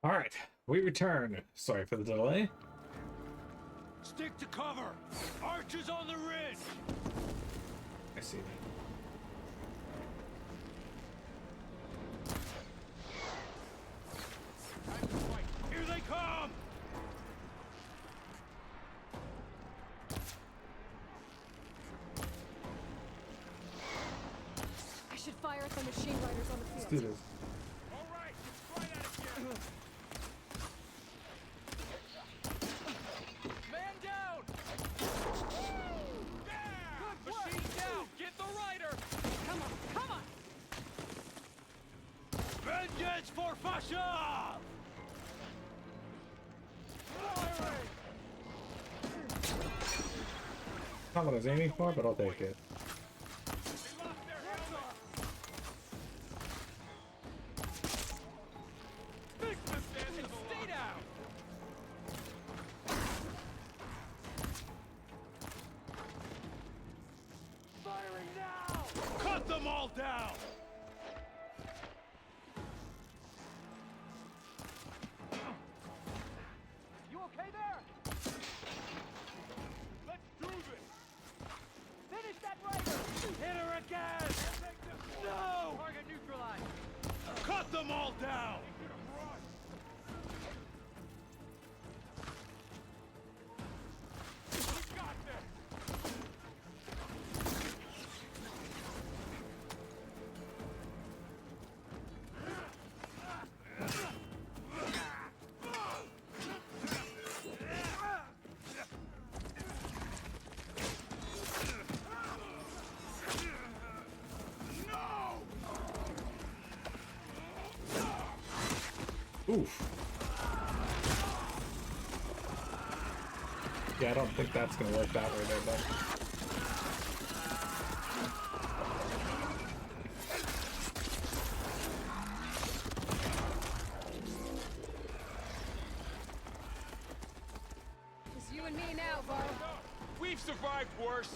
All right, we return. Sorry for the delay. Stick to cover! Archers on the ridge! I see that. Time to fight! Here they come! I should fire at the machine riders on the Let's field. do this. All right, let's try that again! Man down! Yeah! Machine down! Get the rider! Come on, come on! Vengeance for Fasha! Firing! Not what I was aiming for, but I'll take it. They lost their helmet! Big mistake! Stay down! Firing now! Cut them all down! You okay there? Let's do this! Finish that rider! Hit her again! No! Target neutralized! Cut them all down! We got this! Oof. Yeah, I don't think that's gonna work that way there, but It's you and me now, Varl. We've survived worse!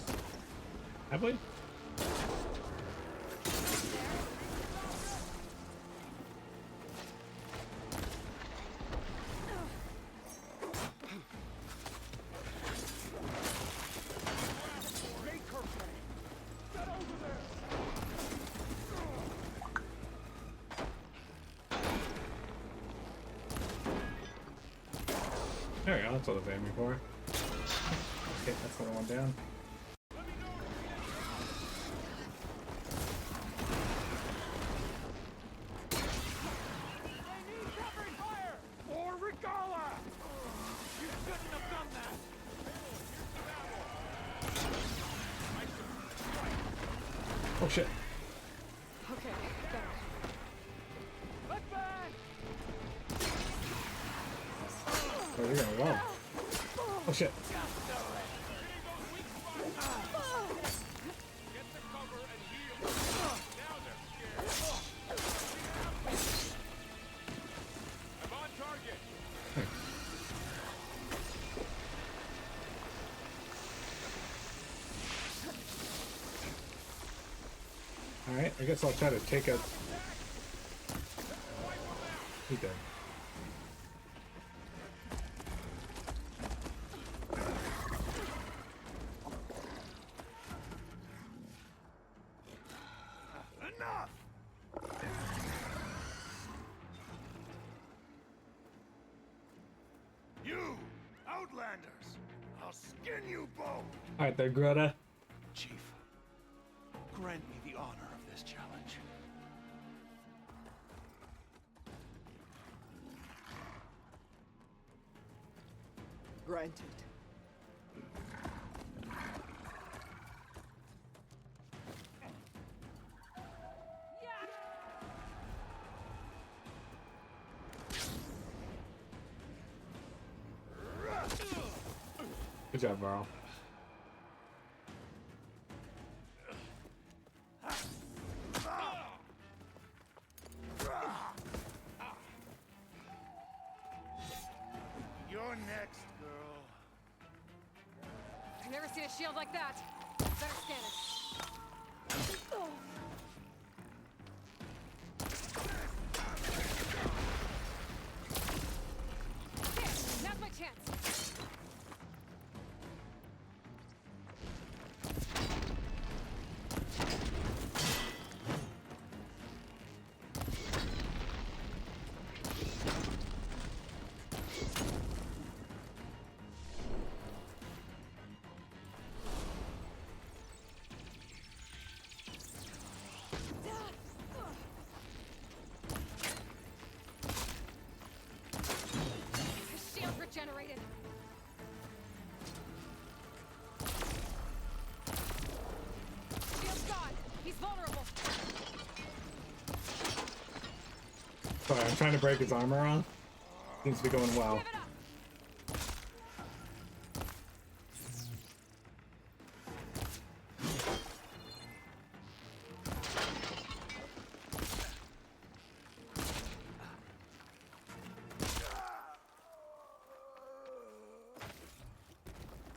have we? Make her pay! Get over there! There we go. That's what I was aiming for. Okay, that's the one down. They need covering fire! More Regala! You shouldn't have done that! Oh shit. Okay, better. Look back! Oh, you're gonna run. Oh shit. Get the cover and heal! Now they're scared! I'm on target! Alright, I guess I'll try to take a... He did. Enough! You, Outlanders! I'll skin you both! Alright there, Greta. Chief, grant me the honor of this challenge. Granted. Good job, Varl. You're next, girl. I've never seen a shield like that. Better scan it. Oh. Sorry, I'm trying to break his armor off. Seems to be going well. Give it up!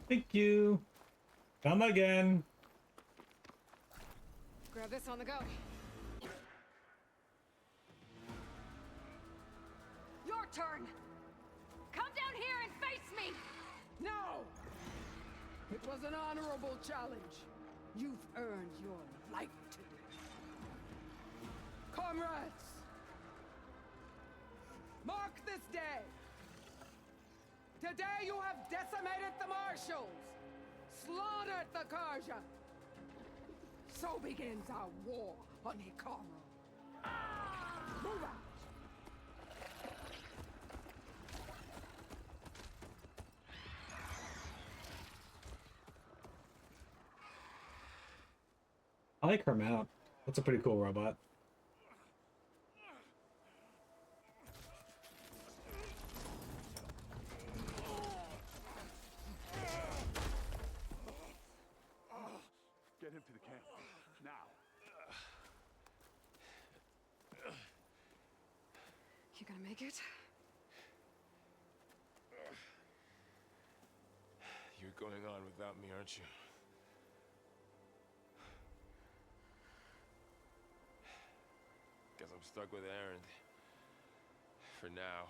Thank you. Come again. Grab this on the go. Your turn! Come down here and face me! No! It was an honorable challenge. You've earned your life today. Comrades! Mark this day! Today you have decimated the Marshals! Slaughtered the Karja! So begins our war on Hikaru. Move out! I like her mount. That's a pretty cool robot. Get him to the camp. Now. You gonna make it? You're going on without me, aren't you? Guess I'm stuck with Aaron. For now.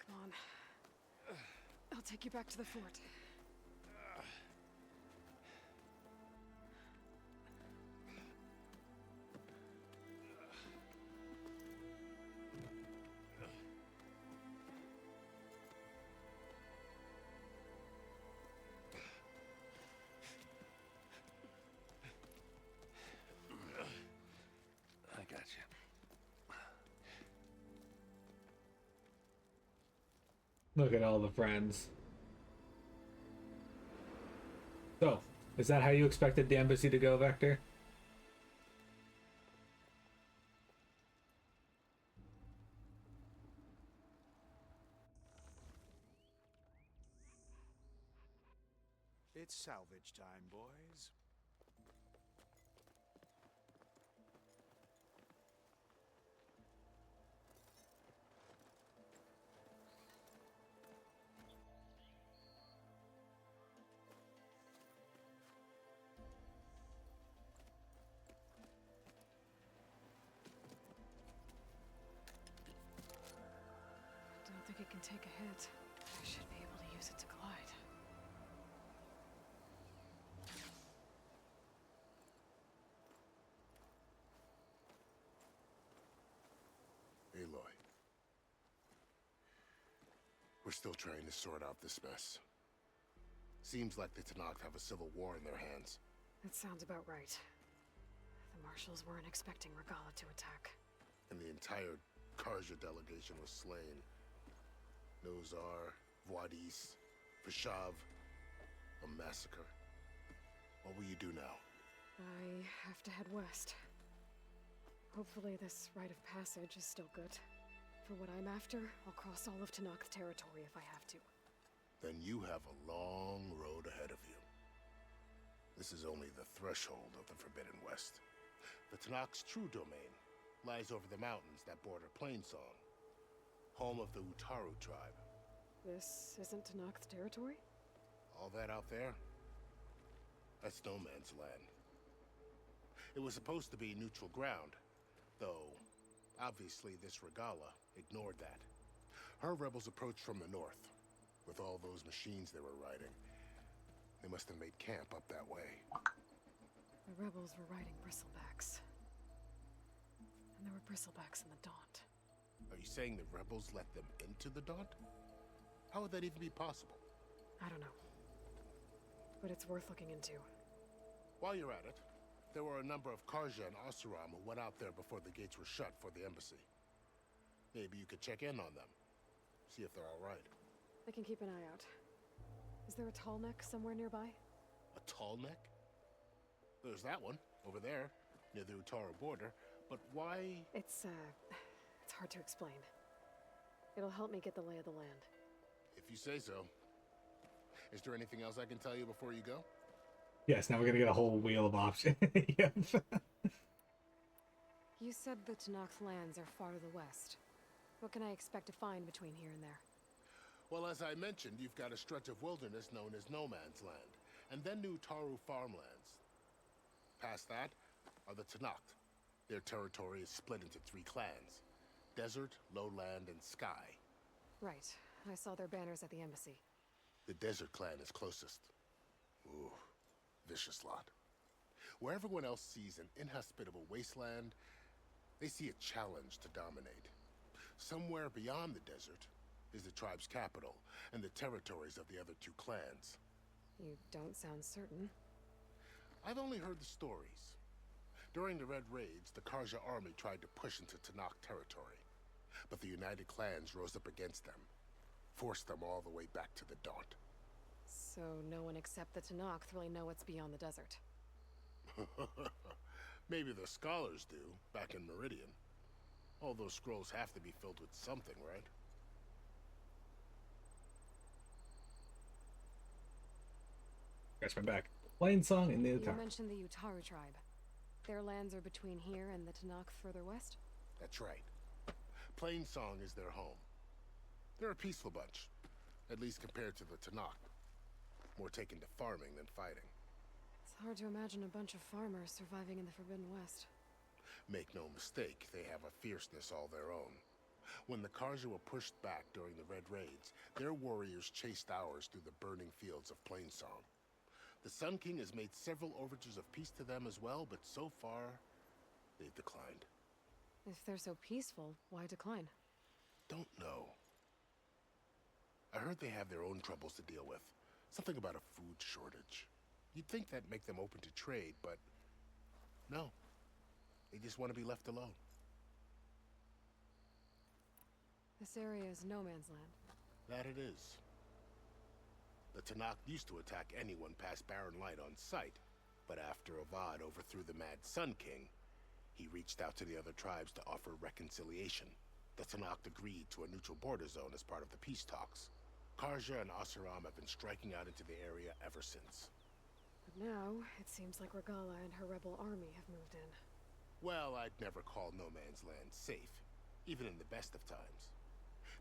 Come on. I'll take you back to the fort. I got you. Look at all the friends. So, is that how you expected the embassy to go, Vector? It's salvage time, boys. Don't think it can take a hit. I should be able to use it to glide. Aloy. We're still trying to sort out this mess. Seems like the Tenakth have a civil war in their hands. That sounds about right. The Marshals weren't expecting Regala to attack. And the entire Karja delegation was slain. Nozar, Vuadis, Vishav. A massacre. What will you do now? I have to head west. Hopefully this rite of passage is still good. For what I'm after, I'll cross all of Tenakth territory if I have to. Then you have a long road ahead of you. This is only the threshold of the Forbidden West. The Tenakth's true domain lies over the mountains that border Plainsong, home of the Utaru tribe. This isn't Tenakth territory? All that out there? That's no man's land. It was supposed to be neutral ground, though obviously this Regala ignored that. Her rebels approached from the north, with all those machines they were riding. They must have made camp up that way. The rebels were riding bristlebacks. And there were bristlebacks in the Daunt. Are you saying the rebels let them into the Daunt? How would that even be possible? I don't know. But it's worth looking into. While you're at it, there were a number of Karja and Oseram who went out there before the gates were shut for the embassy. Maybe you could check in on them. See if they're all right. I can keep an eye out. Is there a tall neck somewhere nearby? A tall neck? There's that one, over there, near the Utaru border, But why? It's hard to explain. It'll help me get the lay of the land. If you say so. Is there anything else I can tell you before you go? Yes, now we're gonna get a whole wheel of options. Yep. You said the Tenakth lands are far to the west. What can I expect to find between here and there? Well, as I mentioned, you've got a stretch of wilderness known as No Man's Land, and then New Taru farmlands. Past that are the Tenakth. Their territory is split into 3 clans: Desert, Lowland, and Sky. Right. I saw their banners at the embassy. The Desert clan is closest. Ooh, vicious lot. Where everyone else sees an inhospitable wasteland, they see a challenge to dominate. Somewhere beyond the desert is the tribe's capital and the territories of the other 2 clans. You don't sound certain. I've only heard the stories. During the Red Raids, the Karja army tried to push into Tenakth territory, but the United Clans rose up against them, forced them all the way back to the Daunt. So no one except the Tenakth really know what's beyond the desert. Maybe the scholars do, back in Meridian. All those scrolls have to be filled with something, right? Scratch my back. Plain song in the You town. mentioned the Utaru tribe. Their lands are between here and the Tenakth further west? That's right. Plainsong is their home. They're a peaceful bunch, at least compared to the Tenakth. More taken to farming than fighting. It's hard to imagine a bunch of farmers surviving in the Forbidden West. Make no mistake, they have a fierceness all their own. When the Karja were pushed back during the Red Raids, their warriors chased ours through the burning fields of Plainsong. The Sun King has made several overtures of peace to them as well, but so far, they've declined. If they're so peaceful, why decline? Don't know. I heard they have their own troubles to deal with. Something about a food shortage. You'd think that'd make them open to trade, but no. They just want to be left alone. This area is no man's land. That it is. The Tenakth used to attack anyone past Barren Light on sight, but after Avad overthrew the Mad Sun King, he reached out to the other tribes to offer reconciliation. The Tenakth agreed to a neutral border zone as part of the peace talks. Karja and Oseram have been striking out into the area ever since. But now, it seems like Regala and her rebel army have moved in. Well, I'd never call No Man's Land safe, even in the best of times.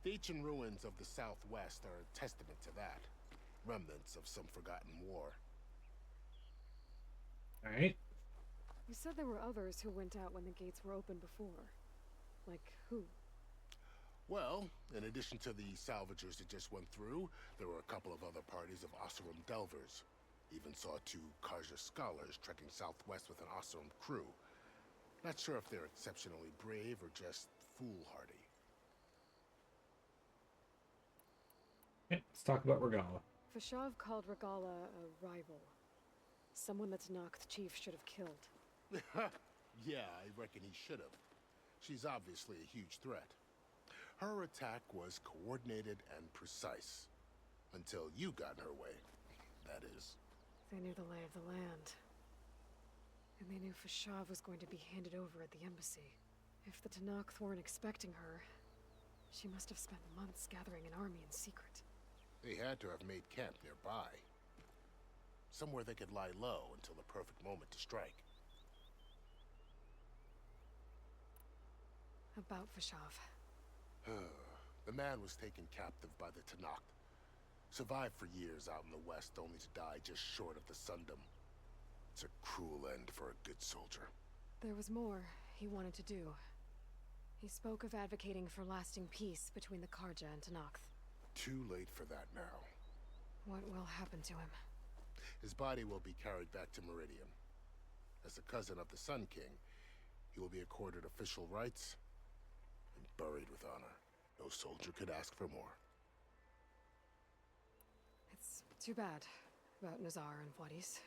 The ancient ruins of the Southwest are a testament to that. Remnants of some forgotten war. Alright. You said there were others who went out when the gates were open before. Like who? Well, in addition to the salvagers that just went through, there were a couple of other parties of Oseram Delvers. Even saw 2 Karja scholars trekking southwest with an Oseram crew. Not sure if they're exceptionally brave or just foolhardy. Okay, let's talk about Regala. Fashav called Regala a rival. Someone that Tenakth chief should have killed. Yeah, I reckon he should have. She's obviously a huge threat. Her attack was coordinated and precise. Until you got in her way, that is. They knew the lay of the land. And they knew Fashav was going to be handed over at the embassy. If the Tenakth weren't expecting her, she must have spent months gathering an army in secret. They had to have made camp nearby. Somewhere they could lie low until the perfect moment to strike. About Fashav. The man was taken captive by the Tenakth. Survived for years out in the west, only to die just short of the Sundom. It's a cruel end for a good soldier. There was more he wanted to do. He spoke of advocating for lasting peace between the Karja and Tenakth. Too late for that now. What will happen to him? His body will be carried back to Meridian. As a cousin of the Sun King, he will be accorded official rights and buried with honor. No soldier could ask for more. It's too bad about Nazar and Wadis.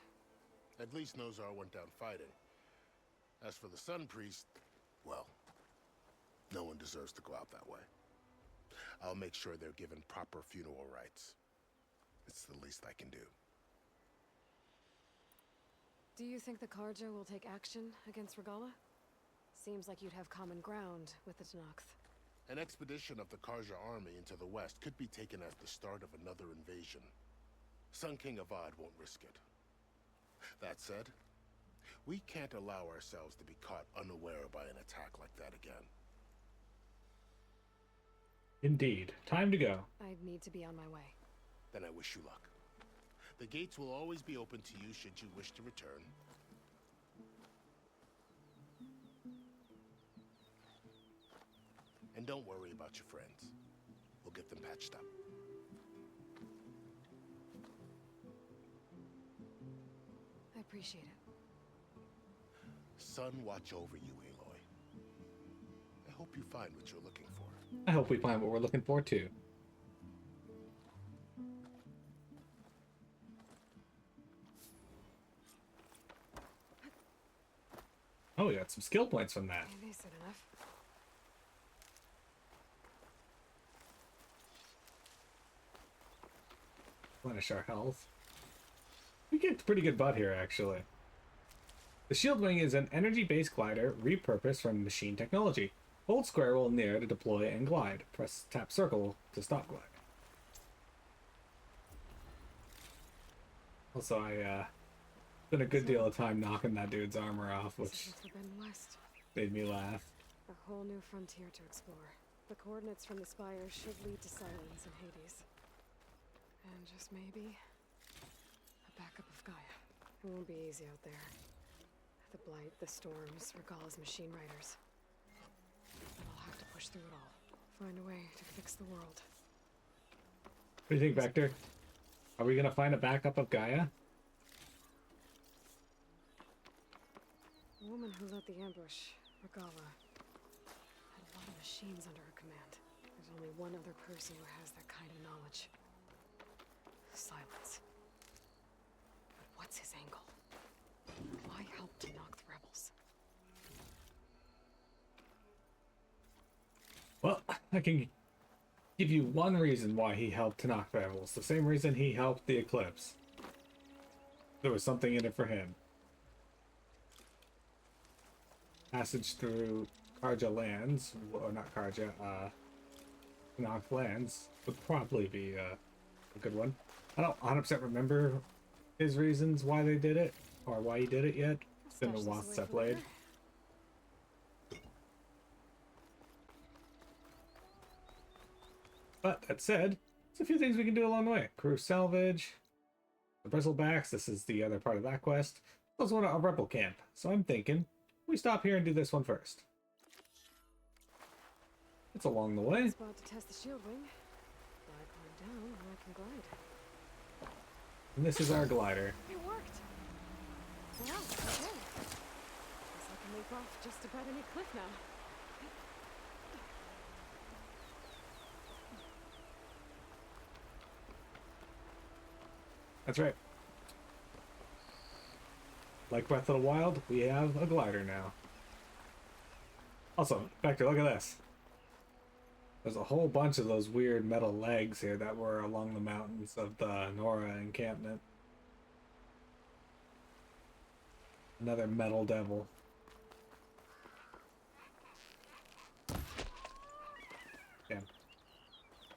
At least Nozar went down fighting. As for the Sun Priest, well, no one deserves to go out that way. I'll make sure they're given proper funeral rites. It's the least I can do. Do you think the Karja will take action against Regala? seems like you'd have common ground with the Tenakth. An expedition of the Karja army into the west could be taken as the start of another invasion. Sun King Avad won't risk it. That said, we can't allow ourselves to be caught unaware by an attack like that again. Indeed. Time to go. I need to be on my way. Then I wish you luck. The gates will always be open to you should you wish to return. And don't worry about your friends. We'll get them patched up. I appreciate it. Sun watch over you, Aloy. I hope you find what you're looking for. I hope we find what we're looking for too. Oh, we got some skill points from that. Decent enough. Replenish our health. We get pretty good butt here, actually. The Shield Wing is an energy-based glider repurposed from machine technology. Hold square while near to deploy and glide. Tap circle to stop glide. Also, I spent a good deal of time knocking that dude's armor off, This which is the Forbidden West. made me laugh. A whole new frontier to explore. The coordinates from the spire should lead to Silence and Hades. And just maybe, a backup of Gaia. It won't be easy out there. The Blight, the Storms, Regalla's machine riders. But I'll have to push through it all. Find a way to fix the world. What do you think, Vector? Are we gonna find a backup of Gaia? The woman who led the ambush, Regalla, had a lot of machines under her command. There's only one other person who has that kind of knowledge. Silence. But what's his angle? Why help to knock the rebels? Well, I can give you one reason why he helped Tenakth Rebels. The same reason he helped the Eclipse. There was something in it for him. Passage through Karja lands, or not Karja, Tenakth lands would probably be a good one. I don't 100% remember his reasons why they did it, or why he did it yet. It's been a while since I played. But that said, there's a few things we can do along the way. Crew salvage, the bristlebacks. This is the other part of that quest. Also want a rebel camp. So I'm thinking we stop here and do this one first. It's along the way. Spot to test the shield wing. I climb down and I can glide. And this is our glider. It worked. Wow. Okay. Guess I can leap off just about any cliff now. That's right. Like Breath of the Wild, we have a glider now. Also, Vector, look at this. There's a whole bunch of those weird metal legs here that were along the mountains of the Nora encampment. Another metal devil. Yeah.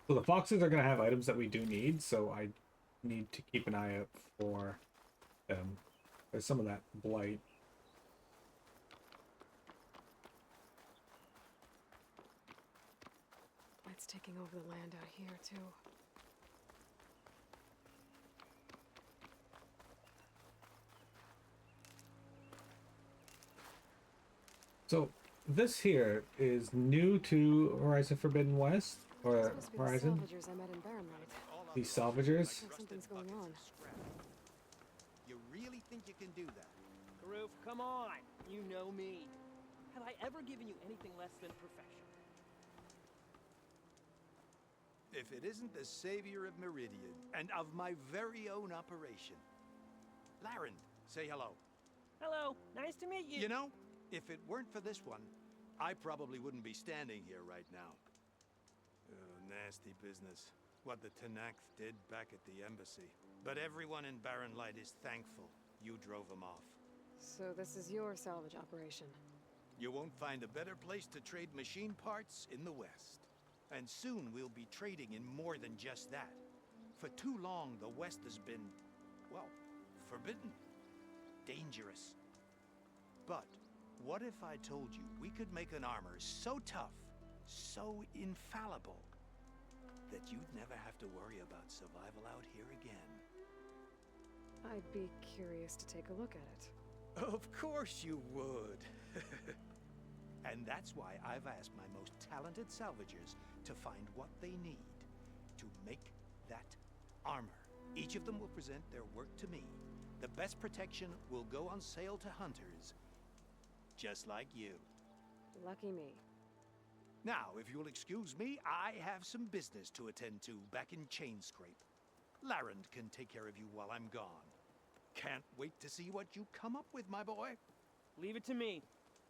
So the foxes are going to have items that we do need, so I need to keep an eye out for them. There's some of that blight. Blight's taking over the land out here, too. So this here is new to Horizon Forbidden West, or Supposed to be Horizon. the salvagers I met in Barrenlight. These salvagers. Looks like something's going on. You really think you can do that? Karoof, come on. You know me. Have I ever given you anything less than perfection? If it isn't the savior of Meridian, and of my very own operation. Laren, say hello. Hello. Nice to meet you. You know, if it weren't for this one, I probably wouldn't be standing here right now. Oh, nasty business. What the Tenakth did back at the embassy. But everyone in Barrenlight is thankful you drove them off. So this is your salvage operation. You won't find a better place to trade machine parts in the West. And soon we'll be trading in more than just that. For too long, the West has been, well, forbidden. Dangerous. But what if I told you we could make an armor so tough, so infallible, that you'd never have to worry about survival out here again? I'd be curious to take a look at it. Of course you would. And that's why I've asked my most talented salvagers to find what they need to make that armor. Each of them will present their work to me. The best protection will go on sale to hunters, just like you. Lucky me. Now, if you'll excuse me, I have some business to attend to back in Chainscrape. Larend can take care of you while I'm gone. Can't wait to see what you come up with, my boy. Leave it to me.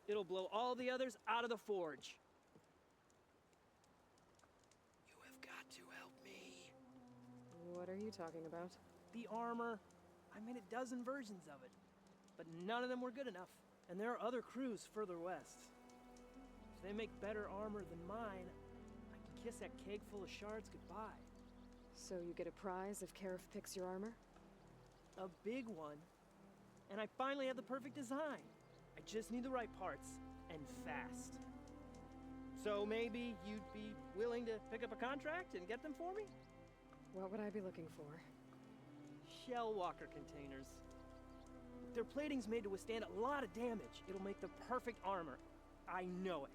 It'll blow all the others out of the forge. You have got to help me. What are you talking about? The armor. I made a dozen versions of it, but none of them were good enough. And there are other crews further west. If they make better armor than mine, I can kiss that keg full of shards goodbye. So you get a prize if Karif picks your armor? A big one. And I finally have the perfect design. I just need the right parts, and fast. So maybe you'd be willing to pick up a contract and get them for me? What would I be looking for? Shell walker containers. Their plating's made to withstand a lot of damage. It'll make the perfect armor. I know it.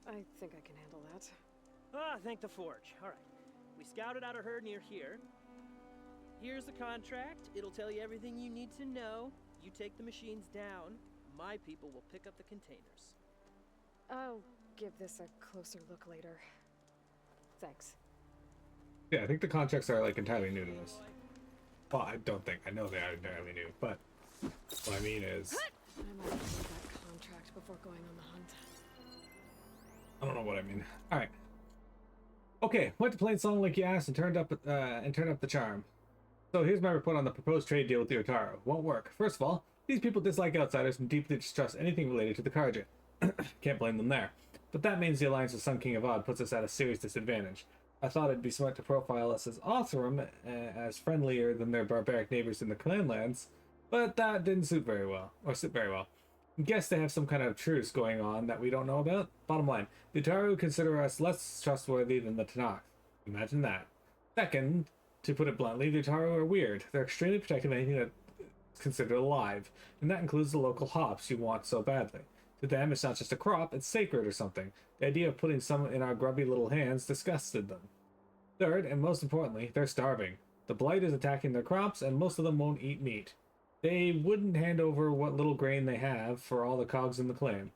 I think I can handle that. Ah, thank the forge. All right. We scouted out a herd near here. Here's the contract. It'll tell you everything you need to know. You take the machines down. My people will pick up the containers. I'll give this a closer look later. Thanks. Yeah, I think the contracts are like entirely new to this. Well, I don't think. I know they are entirely new, but what I mean is, I might read that contract before going on the hunt. I don't know what I mean. All right. Okay, went to Plainsong like you asked and turned up the charm. So here's my report on the proposed trade deal with the Otaru. Won't work. First of all, these people dislike outsiders and deeply distrust anything related to the Karja. Can't blame them there. But that means the alliance with Sun King Avad puts us at a serious disadvantage. I thought it'd be smart to profile us as Oseram as friendlier than their barbaric neighbors in the Clanlands, but that didn't sit very well. Guess they have some kind of truce going on that we don't know about. Bottom line, the Otaru consider us less trustworthy than the Tanakh. Imagine that. Second, to put it bluntly, the Otaru are weird. They're extremely protective of anything that's considered alive, and that includes the local hops you want so badly. To them, it's not just a crop, it's sacred or something. The idea of putting some in our grubby little hands disgusted them. Third, and most importantly, they're starving. The blight is attacking their crops, and most of them won't eat meat. They wouldn't hand over what little grain they have for all the cogs in the clan.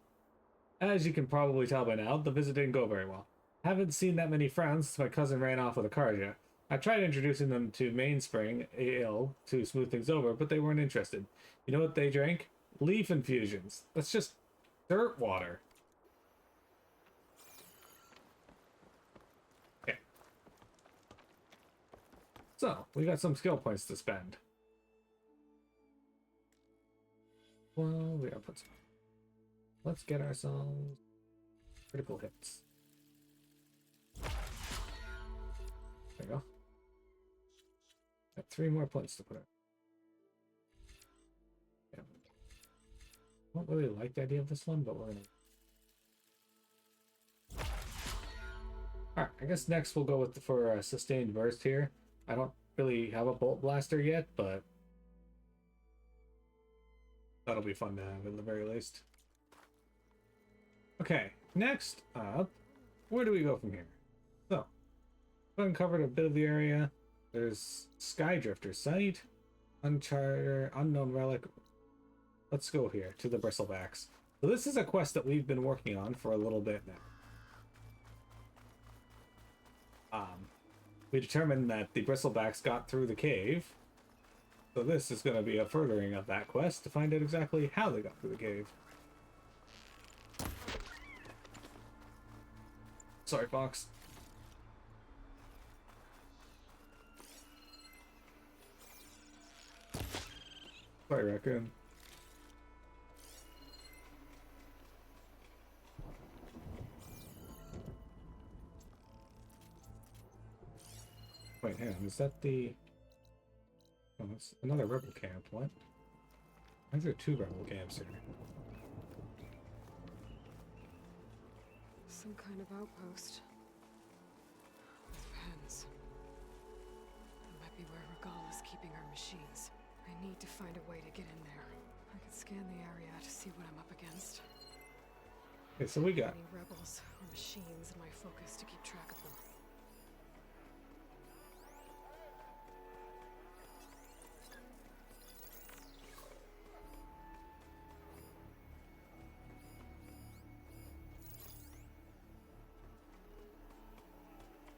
As you can probably tell by now, the visit didn't go very well. Haven't seen that many friends since my cousin ran off with a Karja. I tried introducing them to Mainspring Ale to smooth things over, but they weren't interested. You know what they drank? Leaf infusions. That's just dirt water. Okay. So, we got some skill points to spend. Well, we gotta put some. Let's get ourselves critical hits. There we go. Got 3 more points to put in. Yeah. I don't really like the idea of this one, but we're gonna. Alright, I guess next we'll go with for a sustained burst here. I don't really have a bolt blaster yet, but that'll be fun to have at the very least. Okay, next up, where do we go from here? So, I've uncovered a bit of the area. There's Skydrifter site, Uncharted, Unknown Relic. Let's go here to the Bristlebacks. So this is a quest that we've been working on for a little bit now. We determined that the Bristlebacks got through the cave. So this is going to be a furthering of that quest to find out exactly how they got through the cave. Sorry, Fox. Sorry, Raccoon. Wait, hang on. Is that the... Oh, it's another rebel camp. What? Why is there 2 rebel camps here? Some kind of outpost. With pens. That might be where Regala's keeping her machines. I need to find a way to get in there. I could scan the area to see what I'm up against. Okay, so we got... Any rebels or machines in my focus to keep track of them.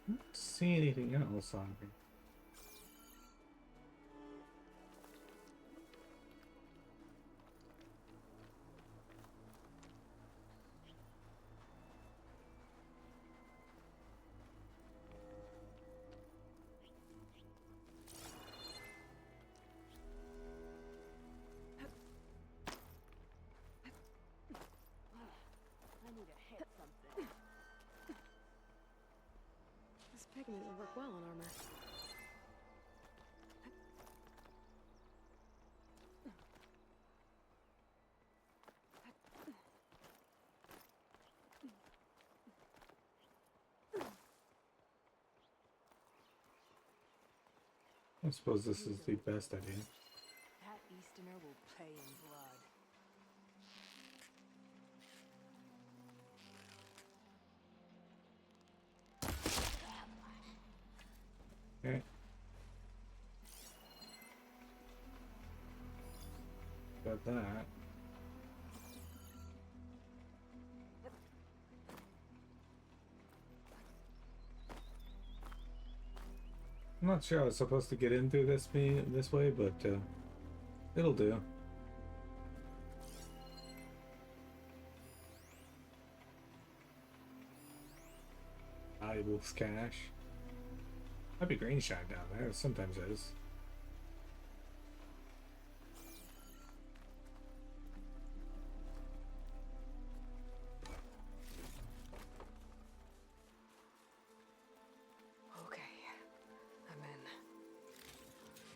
I don't see anything else on here. I need to hit something. This pigment would work well on armor. I suppose this is the best idea. That Easterner will pay in blood. Okay. Got that. I'm not sure I was supposed to get in through this way, but it'll do. Valuables cache. Might be green shine down there. Sometimes is. Okay, I'm in.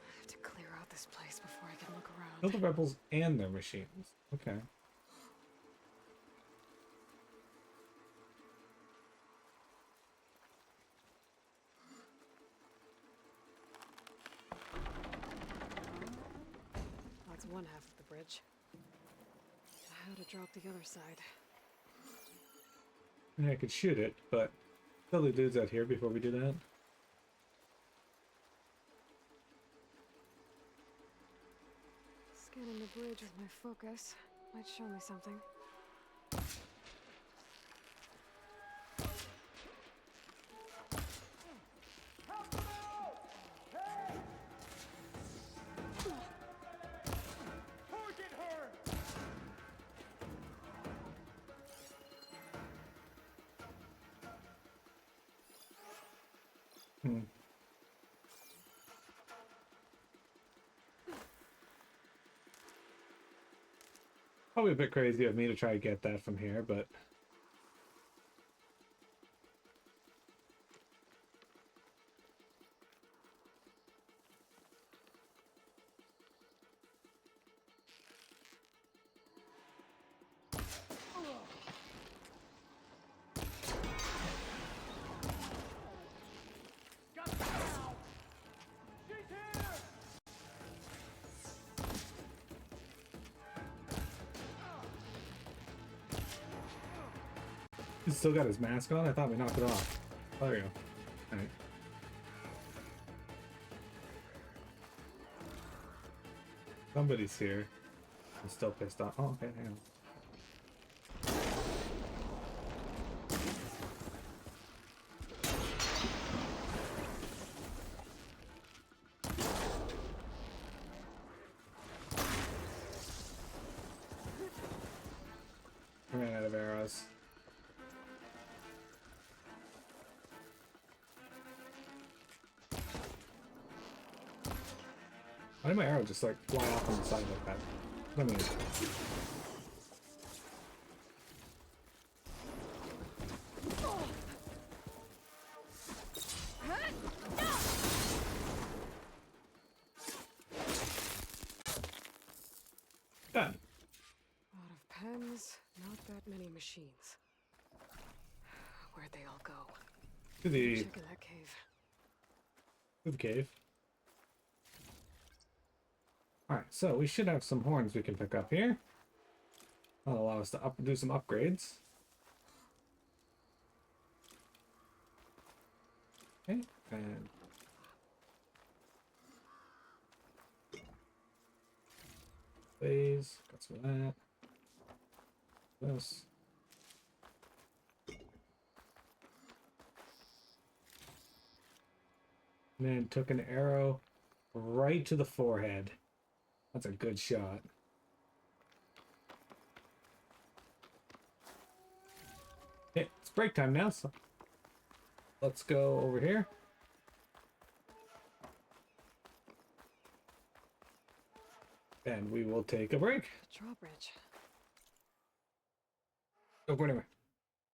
I have to clear out this place before I can look around. Kill the rebels and their machines. Okay. That's one half of the bridge. How to drop the other side? Yeah, I could shoot it, but kill the dudes out here before we do that. Scanning the bridge with my focus might show me something. Target her! Hmm. Probably a bit crazy of me to try to get that from here, but Got her now! She's here! he's still got his mask on. I thought we knocked it off. Oh, there you go. All right. Somebody's here. I'm still pissed off. Oh, okay, hang on. I ran out of arrows. Why did my arrow just like fly off on the side like that? What do I mean? machines. Where'd they all go? To the Check in that cave. cave. Alright, so we should have some horns we can pick up here. That'll allow us to do some upgrades. Okay, and phase, got some of that. This. And then took an arrow right to the forehead. That's a good shot. Okay, it's break time now, so let's go over here. And we will take a break. The drawbridge. Oh, go anywhere.